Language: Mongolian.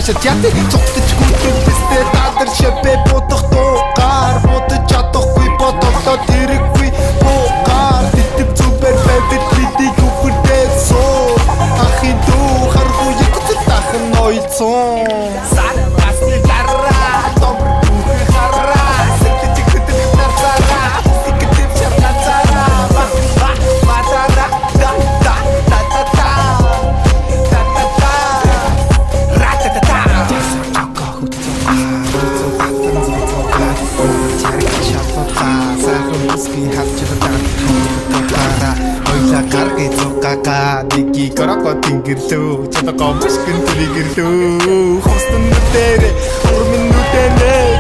ташаа яд цогтож гүйтэн бистэ дадар шипэ бодох туугаар бодож чадахгүй бодлоо тэрэггүй буугаар тэтв зүбэр бэдэд бидийг үхэрдээ соо ахын дүү харгуу ягц тахан нойлцсон саргасны дараа том хараа сэтгэж хөдөлж нарцараа сэтгэж чарнацараа матара да да да да да Дики корoko тингерлөө чадаа гомш гэн төлөглөө хостон нүдэрэ 3 минутэнэ